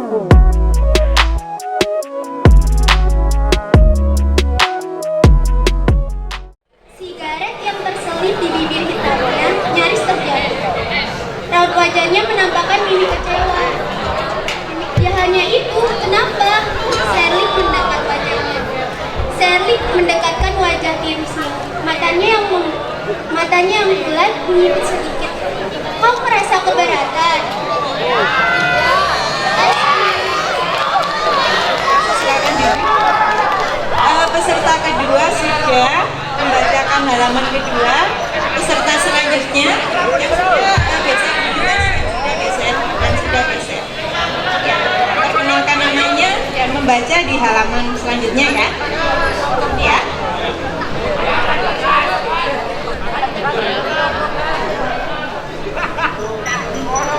Sigaret yang terselip di bibir hitamnya nyaris terjatuh. Raut wajahnya menampakkan mimik kecewa. Ya hanya itu, kenapa? Serlik mendekat wajahnya. Serlik mendekatkan wajah Timsi. Matanya yang bulat menyipit sedikit. Kau merasa keberatan? Silakan diri. Peserta kedua sudah membacakan halaman kedua. Peserta selanjutnya yang sudah geser dan sudah geser. Ya, perkenalkan namanya dan membaca di halaman selanjutnya ya. Ya.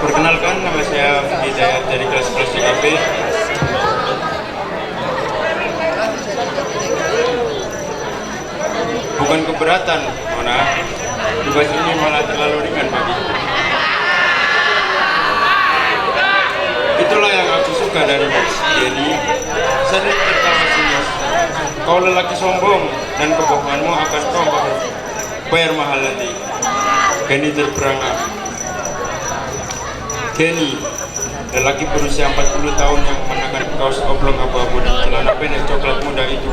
Perkenalkan, nama saya Hidayat dari kelas 11 TKP. Bukan keberatan, Nona. Tugas ini malah terlalu ringan bagi. Itulah yang aku suka dari Mas Jadi, sering tertawa sinis. Kau lelaki sombong dan kebohonganmu akan kau bayar mahal nanti. Kenny terperangah. Kenny, lelaki berusia 40 tahun yang mengenakan kaos oblong abu-abu dan celana pendek coklat muda itu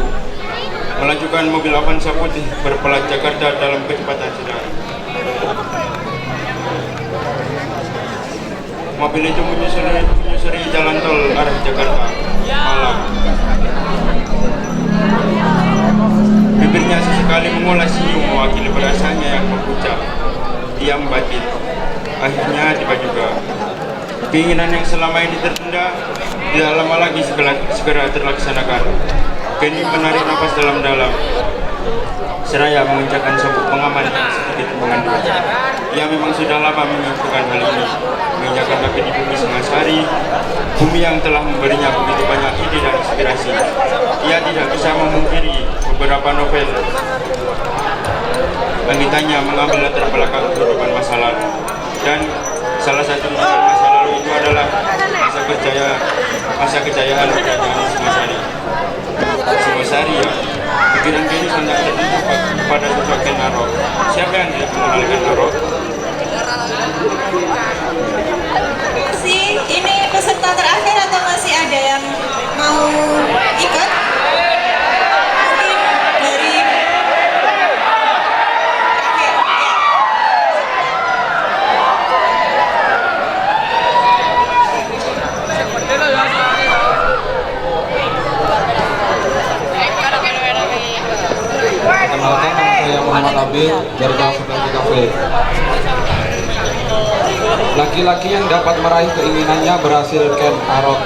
melajukan mobil Avanza putih berplat Jakarta dalam kecepatan sedang. Mobil itu menyusuri jalan tol arah Jakarta malam. Bibirnya sesekali mengulas senyum mewakili perasaannya yang mempucat. Diam batin. Akhirnya tiba juga. Keinginan yang selama ini tertunda tidak lama lagi segera terlaksanakan. Kenny menarik nafas dalam-dalam seraya mengencangkan sabuk pengaman yang sedikit mengandung. Ia memang sudah lama memimpikan hal ini, menginjakan kaki di bumi Singasari, bumi yang telah memberinya begitu banyak ide dan inspirasi. Ia tidak bisa memungkiri beberapa novel langitannya mengambil latar belakang kehidupan masa lalu, dan salah satu novel masa lalu itu adalah masa kejayaan kerajaan Singasari ya. Pikiran Kenny sangat tertuju pada sosok Ken Arok. Siapa yang tidak mengenal Ken Arok? Ini peserta terakhir atau masih ada yang mau ikut? Mungkin dari terakhir ya. Perkenalkan, nama saya Muhammad Abid dari kelas 11 TKP. Laki-laki yang dapat meraih keinginannya berhasil Ken Arok.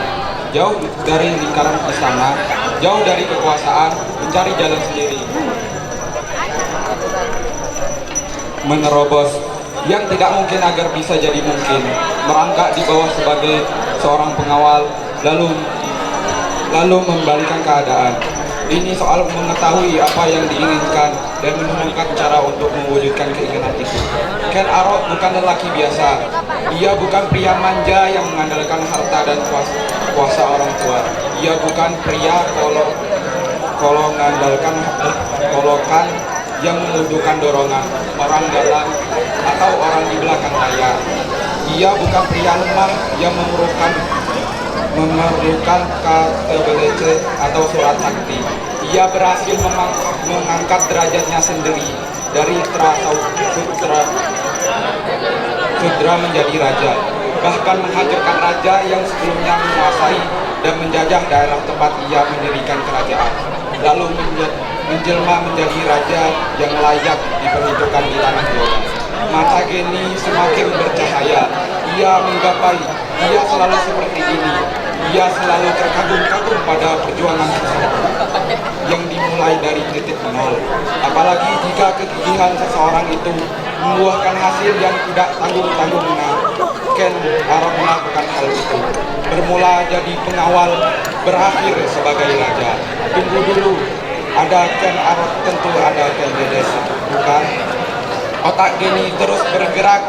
Jauh dari lingkaran istana, jauh dari kekuasaan, mencari jalan sendiri. Menerobos yang tidak mungkin agar bisa jadi mungkin. Merangkak di bawah sebagai seorang pengawal, lalu membalikan keadaan. Ini soal mengetahui apa yang diinginkan dan menemukan cara untuk mewujudkan keinginan itu. Ken Arok bukan lelaki biasa. Ia bukan pria manja yang mengandalkan harta dan kuasa orang tua. Ia bukan pria kalau mengandalkan kolokan yang membutuhkan dorongan orang dalam atau orang di belakang layar. Ia bukan pria lemah yang memerlukan KTBLC atau surat sakti. Ia berhasil mengangkat derajatnya sendiri dari sudra menjadi raja, bahkan menghancurkan raja yang sebelumnya menguasai dan menjajah daerah tempat ia mendirikan kerajaan, lalu menjelma menjadi raja yang layak diperhitungkan di tanah Jawa. Mata Kenny semakin bercahaya. Ia menggapai, ia selalu seperti ini. Ia selalu terkagum-kagum pada perjuangan seseorang yang dimulai dari titik nol. Apalagi jika kegigihan seseorang itu membuahkan hasil yang tidak tanggung-tanggung. Ken Arok melakukan hal itu. Bermula jadi pengawal, berakhir sebagai raja. Tunggu dulu, ada Ken Arok tentu ada Ken Dedes, bukan? Otak Kenny terus bergerak,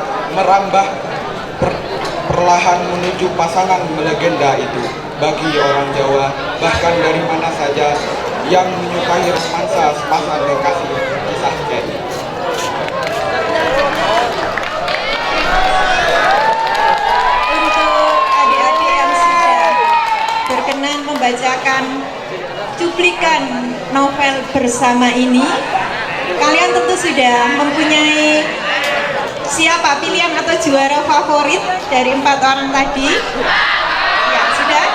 perlahan menuju pasangan melegenda itu. Bagi orang Jawa, bahkan dari mana saja yang menyukai romansa sepasang kekasih kisah Jenny. Untuk adik-adik yang sudah berkenan membacakan cuplikan novel bersama ini, kalian tentu sudah mempunyai siapa pilihan atau juara favorit dari 4 orang tadi? Ya, sudah.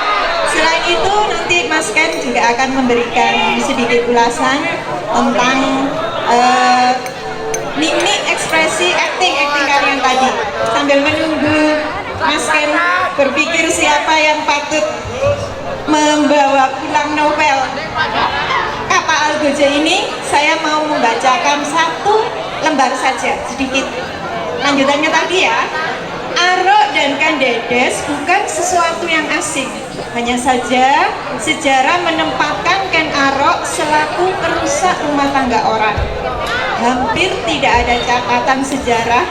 Selain itu, nanti Mas Ken juga akan memberikan sedikit ulasan tentang mimik, ekspresi, acting kalian tadi. Sambil menunggu Mas Ken berpikir siapa yang patut membawa pulang novel Kapa Algojo ini, saya mau membacakan 1 lembar saja, sedikit. Lanjutannya tadi ya. Arok dan Kandedes bukan sesuatu yang asing. Hanya saja sejarah menempatkan Ken Arok selaku perusak rumah tangga orang. Hampir tidak ada catatan sejarah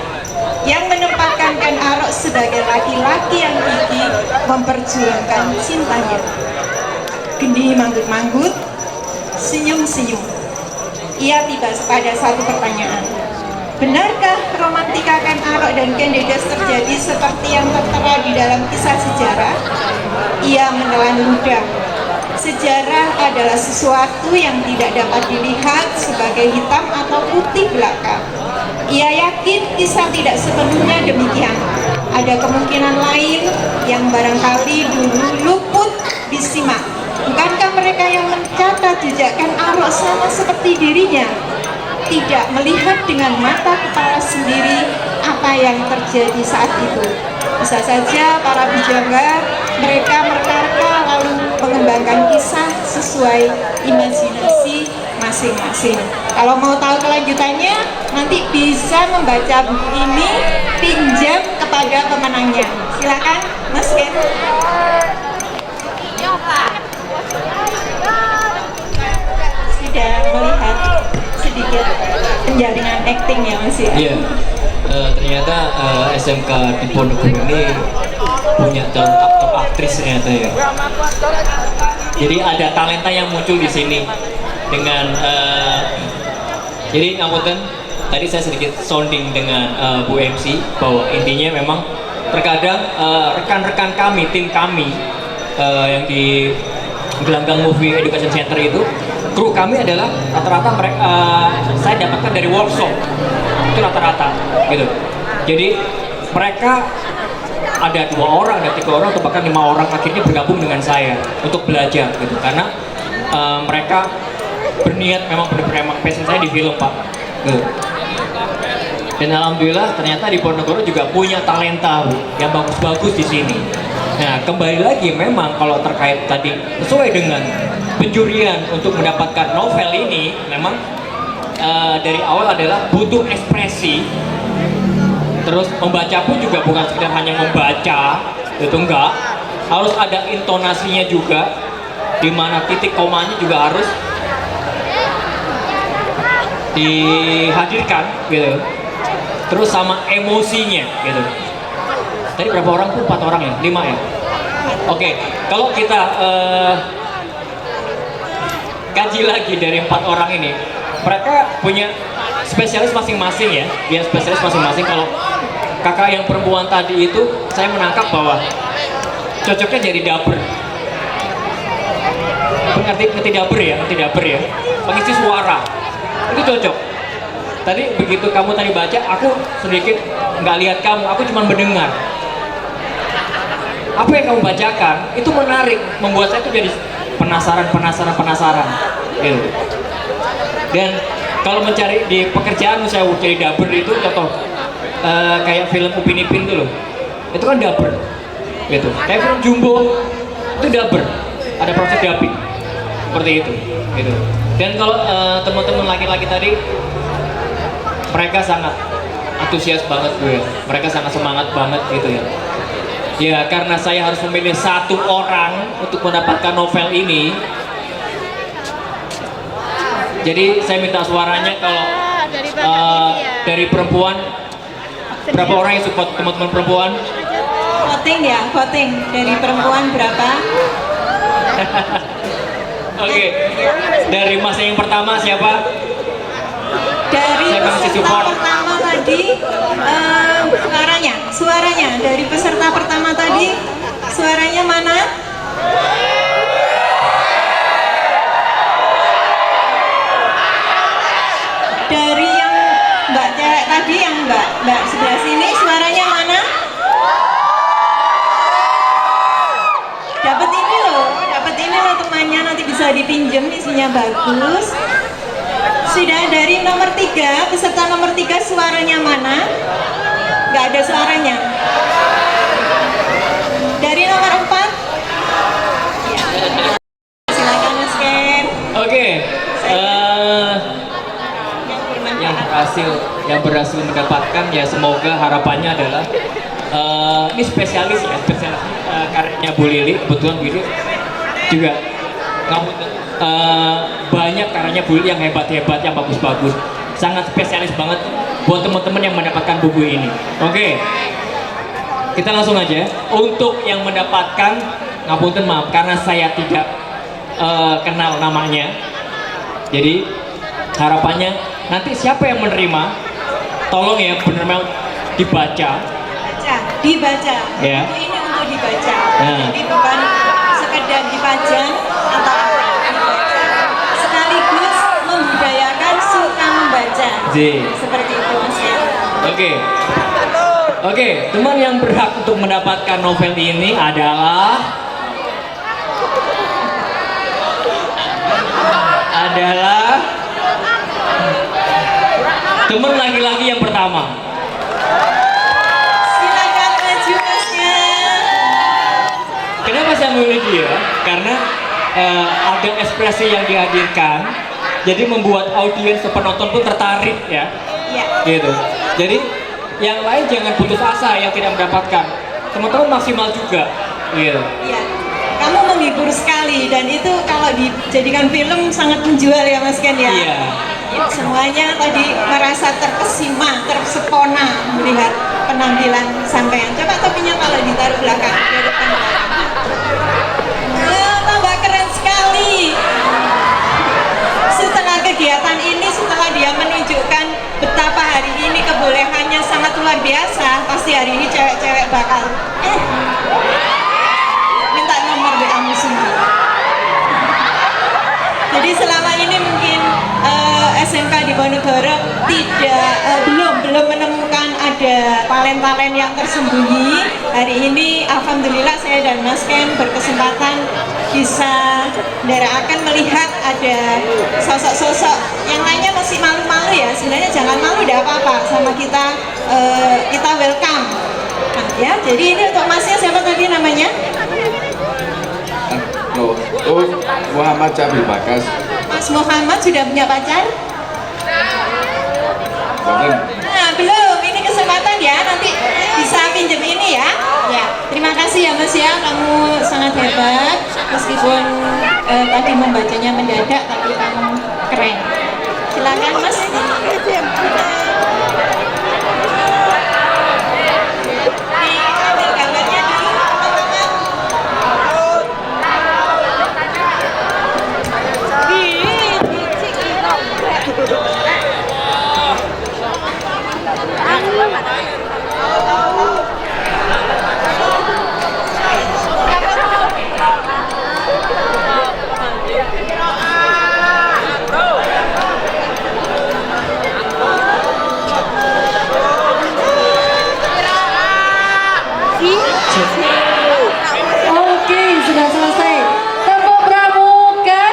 yang menempatkan Ken Arok sebagai laki-laki yang gigih memperjuangkan cintanya. Gendi manggut-manggut, senyum-senyum. Ia tiba pada satu pertanyaan. Benarkah romantika Ken Arok dan Kandedes terjadi seperti yang tertera di dalam kisah sejarah? Ia menelan ludah. Sejarah adalah sesuatu yang tidak dapat dilihat sebagai hitam atau putih belaka. Ia yakin kisah tidak sepenuhnya demikian. Ada kemungkinan lain yang barangkali dulu luput disimak. Bukankah mereka yang mencatat jejak Ken Arok sama seperti dirinya? Tidak melihat dengan mata kepala sendiri apa yang terjadi saat itu. Bisa saja para bujangga mereka mereka lalu mengembangkan kisah sesuai imajinasi masing-masing. Kalau mau tahu kelanjutannya, nanti bisa membaca buku ini, pinjam kepada pemenangnya. Silakan, Mas Ken. Sudah melihat sedikit penjaringan acting ya Mas ya? Iya, ternyata SMK di Ponorogo ini punya calon aktor aktris ternyata ya. Jadi ada talenta yang muncul di sini dengan jadi ngapunten tadi saya sedikit sounding dengan Bu MC bahwa intinya memang terkadang rekan-rekan kami, tim kami yang di Gelanggang Movie Education Center itu, kru kami adalah rata-rata mereka saya dapatkan dari workshop itu rata-rata gitu. Jadi mereka ada 2 orang, ada 3 orang, atau bahkan 5 orang akhirnya bergabung dengan saya untuk belajar gitu, karena mereka berniat memang benar-benar emang passion saya di film Pak gitu. Dan alhamdulillah ternyata di Ponorogo juga punya talenta Bu, yang bagus-bagus di sini. Nah kembali lagi memang kalau terkait tadi sesuai dengan penjurian untuk mendapatkan novel ini memang dari awal adalah butuh ekspresi. Terus membaca pun juga bukan sekedar hanya membaca, itu enggak, harus ada intonasinya juga, di mana titik komanya juga harus dihadirkan gitu. Terus sama emosinya gitu. Tadi berapa orang tuh? 4 orang ya? 5 ya? Oke, kalau kita kaji lagi dari 4 orang ini, mereka punya spesialis masing-masing ya. Dia spesialis masing-masing. Kalau kakak yang perempuan tadi itu, saya menangkap bahwa cocoknya jadi dubber. Ngerti dubber ya? Ngerti dubber ya? Pengisi suara. Itu cocok. Tadi begitu kamu tadi baca, aku sedikit nggak lihat kamu, aku cuma mendengar. Apa yang kamu bacakan itu menarik, membuat saya tuh jadi penasaran gitu. Dan kalau mencari di pekerjaan saya jadi dubber itu contoh kayak film Upin Ipin itu loh, itu kan dubber gitu. Kayak film Jumbo itu dubber, ada proses dubbing seperti itu gitu. Dan kalau teman-teman laki-laki tadi, mereka sangat antusias banget gue, mereka sangat semangat banget gitu ya. Ya karena saya harus memilih 1 orang untuk mendapatkan novel ini, jadi saya minta suaranya kalau dari perempuan, berapa orang yang support teman-teman perempuan? Voting ya, voting dari perempuan berapa? Oke, dari Mas yang pertama siapa? Dari Saya kasih peserta support. pertama tadi, suaranya dari peserta pertama tadi, suaranya mana? Dari yang mbak cewek tadi, yang mbak sebelah sini, suaranya mana? Dapat ini loh temannya, nanti bisa dipinjem, isinya bagus. Sudah. Dari nomor 3, peserta nomor 3, suaranya mana? Nggak ada suaranya. Dari nomor 4, ya. Silakan Mas Ken. Oke, yang berhasil mendapatkan ya, semoga harapannya adalah ini spesialis karyanya Bu Lili. Kebetulan Bu Lili juga banyak karyanya Bu Lili yang hebat-hebat, yang bagus-bagus, sangat spesialis banget buat teman-teman yang mendapatkan buku ini. Oke, kita langsung aja. Untuk yang mendapatkan, ngapunten maaf karena saya tidak kenal namanya, jadi harapannya nanti siapa yang menerima, tolong ya benar-benar dibaca. Dibaca. Ya. Buku ini untuk dibaca. Nah. Jadi bukan sekedar dipajang atau apa, dibaca. Sekaligus membudayakan suka membaca. Seperti itu Mas ya. Oke, teman yang berhak untuk mendapatkan novel ini adalah teman laki-laki yang pertama. Silakan maju Masnya. Kenapa saya memilih dia? Karena ada ekspresi yang dihadirkan, jadi membuat audiens penonton pun tertarik ya. Iya. Gitu. Jadi yang lain jangan putus asa yang tidak mendapatkan. Teman-teman maksimal juga. Gitu. Iya. Kamu menghibur sekali dan itu kalau dijadikan film sangat menjual ya Mas Ken ya. Iya. Ya, semuanya tadi merasa terkesima, tersepona melihat penampilan sampean. Coba topinya kalau ditaruh belakang, di depan belakang. Tambah keren sekali. Setelah kegiatan ini, setelah dia menunjukkan betapa hari ini kebolehannya sangat luar biasa, pasti hari ini cewek-cewek bakal minta nomor WA-mu sendiri. Jadi selama ini mungkin SMK di Bonegoro belum menemukan ada talent-talent yang tersembunyi. Hari ini alhamdulillah saya dan Mas Ken berkesempatan bisa akan melihat ada sosok-sosok yang lainnya masih malu-malu ya. Sebenarnya jangan malu, tidak apa-apa, sama kita welcome. Nah, ya, jadi ini untuk Masnya siapa tadi namanya? Muhammad Cabil Bakas. Mas Muhammad sudah punya pacar? Boten. Nah, belum. Ini kesempatan ya, nanti bisa pinjem ini ya. Ya, terima kasih ya Mas ya, kamu sangat hebat. Meskipun tadi membacanya mendadak, tapi kamu keren. Silakan Mas. Diambil gambarnya dulu, teman-teman. Oke, sudah selesai. Tepuk pramuka.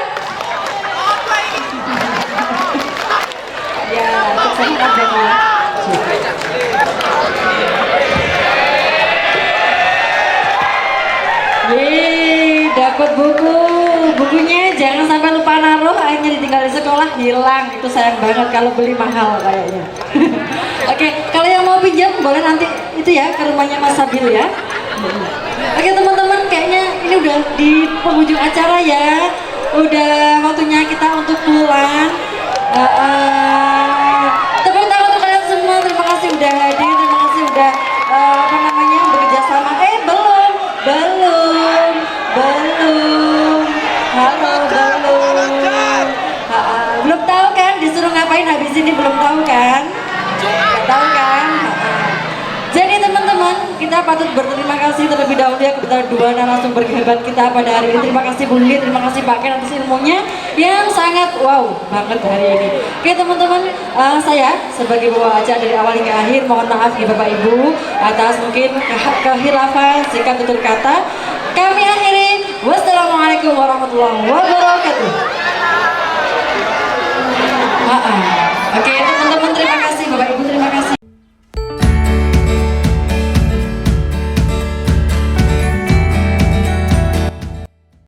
Ya, tersentak dong ya. Yeay, dapat buku. Bukunya jangan sampai lupa naruh, akhirnya ditinggal di sekolah hilang. Itu sayang banget kalau beli mahal kayaknya. Oke, kalau yang mau pinjam boleh nanti itu ya ke rumahnya Mas Sabil ya. Oke teman-teman, kayaknya ini udah di penghujung acara ya. Udah waktunya kita untuk pulang. Tepuk tangan untuk kalian semua. Terima kasih udah hadir. Terima kasih udah bekerja sama. kita patut berterima kasih terlebih dahulu ya kepada dua narasumber hebat kita pada hari ini. Terima kasih Bu Lili, terima kasih Pak Ken atas ilmunya yang sangat wow banget hari ini. Oke teman-teman, saya sebagai bawa acara dari awal hingga akhir mohon maaf ya Bapak Ibu atas mungkin kehilafan sikap tutur kata. Kami akhiri, wassalamualaikum warahmatullahi wabarakatuh.